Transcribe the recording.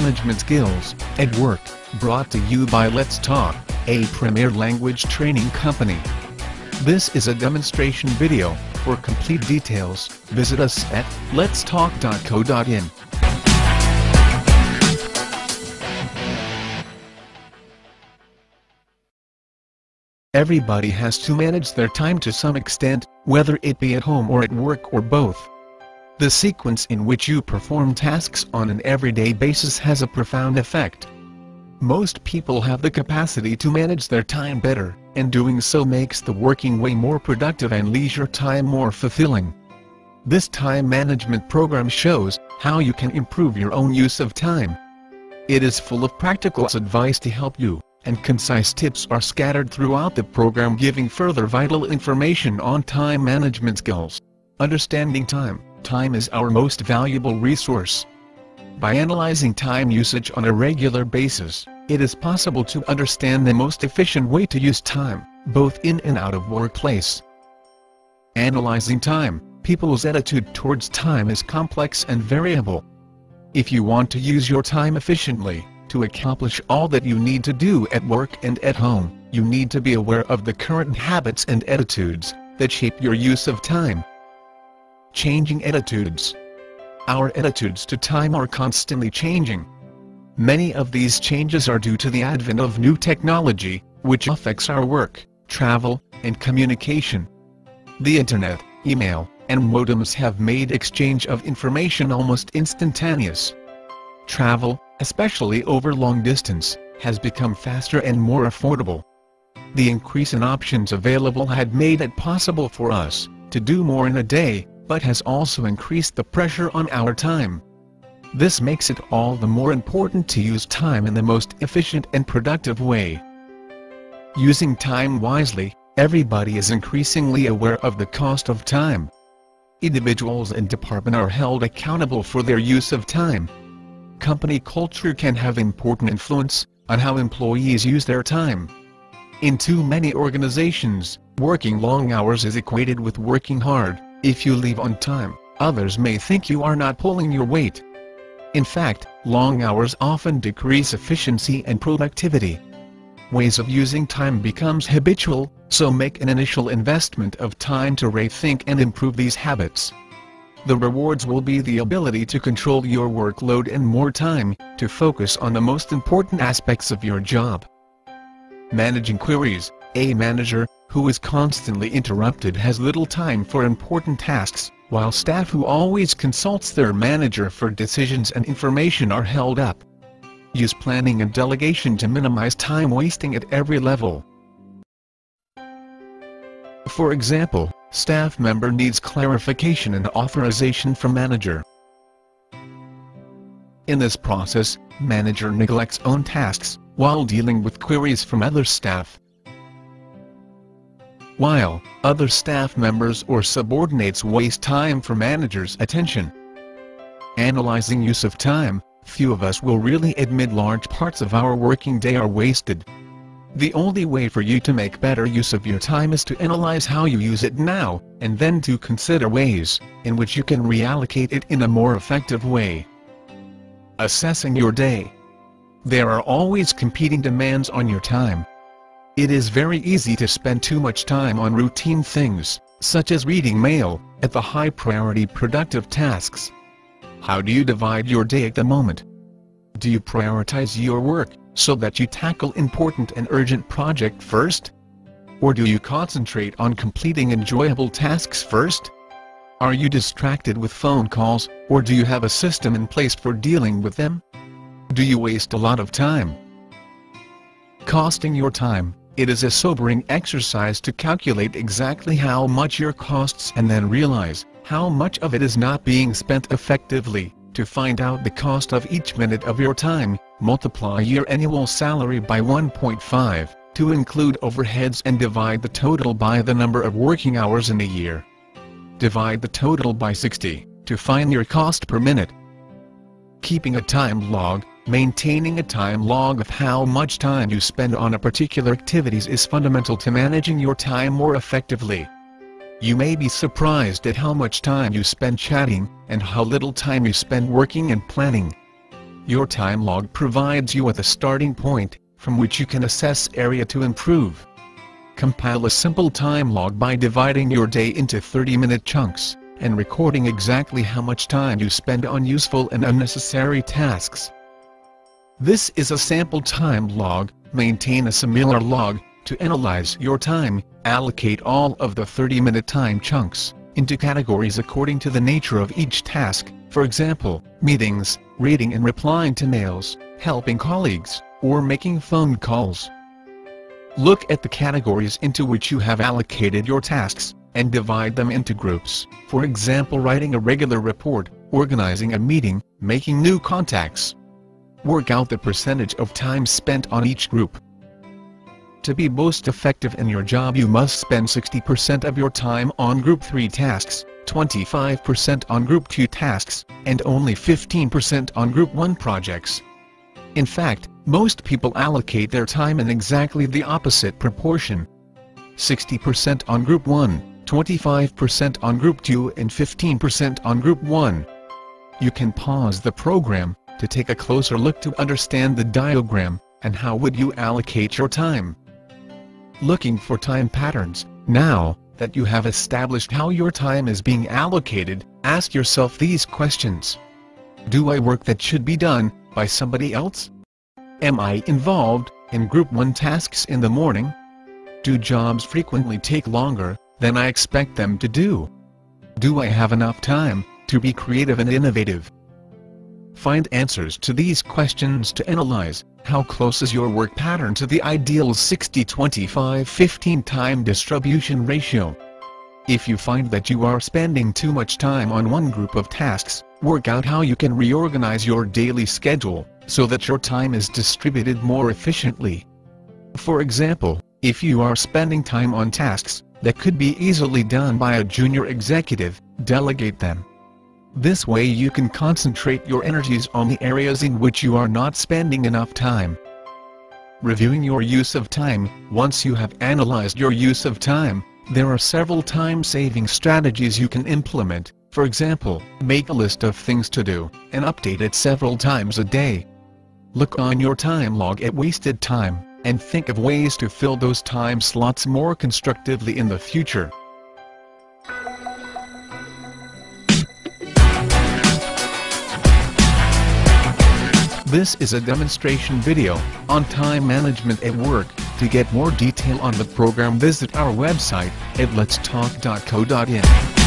management skills at work, brought to you by Let's Talk, a premier language training company. This is a demonstration video. For complete details, visit us at letstalk.co.in. Everybody has to manage their time to some extent, whether it be at home or at work or both. The sequence in which you perform tasks on an everyday basis has a profound effect. Most people have the capacity to manage their time better, and doing so makes the working way more productive and leisure time more fulfilling. This time management program shows how you can improve your own use of time. It is full of practical advice to help you, and concise tips are scattered throughout the program, giving further vital information on time management skills. Understanding time. Time is our most valuable resource. By analyzing time usage on a regular basis, it is possible to understand the most efficient way to use time, both in and out of workplace. Analyzing time. People's attitude towards time is complex and variable. If you want to use your time efficiently, to accomplish all that you need to do at work and at home, you need to be aware of the current habits and attitudes that shape your use of time. Changing attitudes. Our attitudes to time are constantly changing. Many of these changes are due to the advent of new technology, which affects our work, travel, and communication. The internet, email, and modems have made exchange of information almost instantaneous. Travel, especially over long distance, has become faster and more affordable. The increase in options available had made it possible for us to do more in a day, but has also increased the pressure on our time. This makes it all the more important to use time in the most efficient and productive way. Using time wisely. Everybody is increasingly aware of the cost of time. Individuals and departments are held accountable for their use of time. Company culture can have important influence on how employees use their time. In too many organizations, working long hours is equated with working hard. If you leave on time, others may think you are not pulling your weight. In fact, long hours often decrease efficiency and productivity. Ways of using time becomes habitual, so make an initial investment of time to rethink and improve these habits. The rewards will be the ability to control your workload and more time to focus on the most important aspects of your job. Managing queries. A manager who is constantly interrupted has little time for important tasks, while staff who always consults their manager for decisions and information are held up. Use planning and delegation to minimize time wasting at every level. For example, staff member needs clarification and authorization from manager. In this process, manager neglects own tasks while dealing with queries from other staff, while other staff members or subordinates waste time for manager's attention. Analyzing use of time. Few of us will really admit large parts of our working day are wasted. The only way for you to make better use of your time is to analyze how you use it now, and then to consider ways in which you can reallocate it in a more effective way. Assessing your day. There are always competing demands on your time. It is very easy to spend too much time on routine things, such as reading mail, at the high-priority productive tasks. How do you divide your day at the moment? Do you prioritize your work so that you tackle important and urgent projects first? Or do you concentrate on completing enjoyable tasks first? Are you distracted with phone calls, or do you have a system in place for dealing with them? Do you waste a lot of time? Costing your time. It is a sobering exercise to calculate exactly how much your costs and then realize how much of it is not being spent effectively. To find out the cost of each minute of your time, multiply your annual salary by 1.5 to include overheads and divide the total by the number of working hours in a year. Divide the total by 60 to find your cost per minute. Keeping a time log. Maintaining a time log of how much time you spend on a particular activities is fundamental to managing your time more effectively. You may be surprised at how much time you spend chatting, and how little time you spend working and planning. Your time log provides you with a starting point, from which you can assess area to improve. Compile a simple time log by dividing your day into 30-minute chunks, and recording exactly how much time you spend on useful and unnecessary tasks. This is a sample time log. Maintain a similar log to analyze your time. Allocate all of the 30-minute time chunks into categories according to the nature of each task, for example, meetings, reading and replying to mails, helping colleagues, or making phone calls. Look at the categories into which you have allocated your tasks, and divide them into groups, for example writing a regular report, organizing a meeting, making new contacts. Work out the percentage of time spent on each group. To be most effective in your job, you must spend 60% of your time on Group 3 tasks, 25% on Group 2 tasks, and only 15% on Group 1 projects. In fact, most people allocate their time in exactly the opposite proportion. 60% on Group 1, 25% on Group 2 and 15% on Group 1. You can pause the program to take a closer look to understand the diagram, and how would you allocate your time. Looking for time patterns. Now that you have established how your time is being allocated, ask yourself these questions. Do I work that should be done by somebody else? Am I involved in Group 1 tasks in the morning? Do jobs frequently take longer than I expect them to do? Do I have enough time to be creative and innovative? Find answers to these questions to analyze how close is your work pattern to the ideal 60-25-15 time distribution ratio. If you find that you are spending too much time on one group of tasks, work out how you can reorganize your daily schedule so that your time is distributed more efficiently. For example, if you are spending time on tasks that could be easily done by a junior executive, delegate them. This way you can concentrate your energies on the areas in which you are not spending enough time. Reviewing your use of time. Once you have analyzed your use of time, there are several time-saving strategies you can implement. For example, make a list of things to do, and update it several times a day. Look on your time log at wasted time, and think of ways to fill those time slots more constructively in the future. This is a demonstration video on time management at work. To get more detail on the program, visit our website at letstalk.co.in.